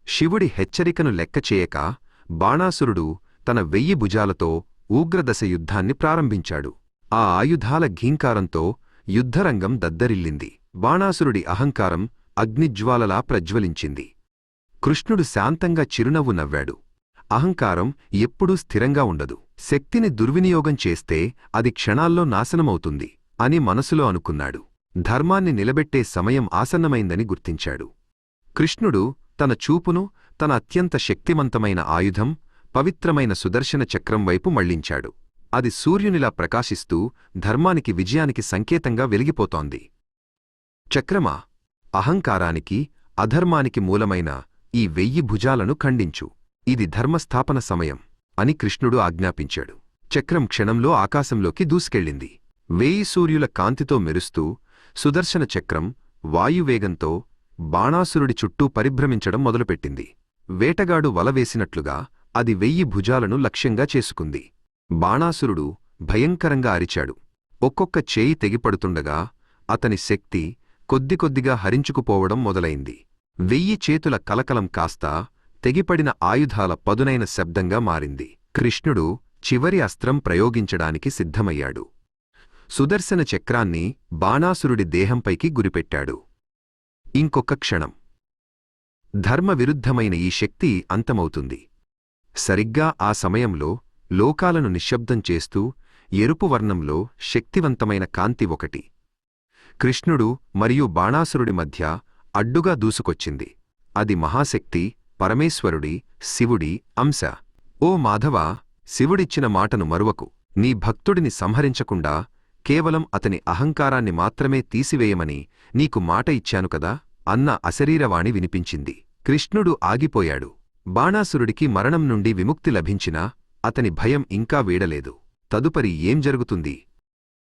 శివుడి హెచ్చరికను లెక్కచేయక బాణాసురుడు తన 1000 భుజాలతో ఉగ్రదశ యుద్ధాన్ని ప్రారంభించాడు. ఆ ఆయుధాల ఘీంకారంతో యుద్ధరంగం దద్దరిల్లింది. బాణాసురుడి అహంకారం అగ్నిజ్వాలలా ప్రజ్వలించింది. కృష్ణుడు శాంతంగా చిరునవ్వు నవ్వాడు. అహంకారం ఎప్పుడూ స్థిరంగా ఉండదు. శక్తిని దుర్వినియోగం చేస్తే అది క్షణాల్లో నాశనమవుతుంది అని మనసులో అనుకున్నాడు. ధర్మాన్ని నిలబెట్టే సమయం ఆసన్నమైందని గుర్తించాడు. కృష్ణుడు తన చూపును తన అత్యంత శక్తిమంతమైన ఆయుధం పవిత్రమైన సుదర్శన చక్రం వైపు మళ్లించాడు. అది సూర్యునిలా ప్రకాశిస్తూ ధర్మానికి విజయానికి సంకేతంగా వెలిగిపోతోంది. చక్రమా, అహంకారానికి అధర్మానికి మూలమైన ఈ 1000 భుజాలను ఖండించు. ఇది ధర్మస్థాపన సమయం అని కృష్ణుడు ఆజ్ఞాపించాడు. చక్రం క్షణంలో ఆకాశంలోకి దూసుకెళ్ళింది. 1000 సూర్యుల కాంతితో మెరుస్తూ సుదర్శన చక్రం వాయువేగంతో బాణాసురుడి చుట్టూ పరిభ్రమించడం మొదలుపెట్టింది. వేటగాడు వలవేసినట్లుగా అది 1000 భుజాలను లక్ష్యంగా చేసుకుంది. బాణాసురుడు భయంకరంగా అరిచాడు. ఒక్కొక్క చేయి తెగిపడుతుండగా అతని శక్తి కొద్దికొద్దిగా హరించుకుపోవడం మొదలైంది. 1000 చేతుల కలకలం కాస్తా తెగిపడిన ఆయుధాల పదునైన శబ్దంగా మారింది. కృష్ణుడు చివరి అస్త్రం ప్రయోగించడానికి సిద్ధమయ్యాడు. సుదర్శన చక్రాన్ని బాణాసురుడి దేహంపైకి గురిపెట్టాడు. ఇంకొక క్షణం. ధర్మవిరుద్ధమైన ఈ శక్తి అంతమవుతుంది. సరిగ్గా ఆ సమయంలో లోకాలను నిశ్శబ్దం చేస్తూ ఎరుపు వర్ణంలో శక్తివంతమైన కాంతి ఒకటి కృష్ణుడు మరియు బాణాసురుడి మధ్య అడ్డుగా దూసుకొచ్చింది. అది మహాశక్తి పరమేశ్వరుడి శివుడి అంశ. ఓ మాధవా, శివుడిచ్చిన మాటను మరువకు. నీ భక్తుడిని సంహరించకుండా కేవలం అతని అహంకారాన్ని మాత్రమే తీసివేయమని నీకు మాట ఇచ్చాను కదా అన్న అశరీరవాణి వినిపించింది. కృష్ణుడు ఆగిపోయాడు. బాణాసురుడికి మరణం నుండి విముక్తి లభించినా అతని భయం ఇంకా వీడలేదు. తదుపరి ఏం జరుగుతుంది?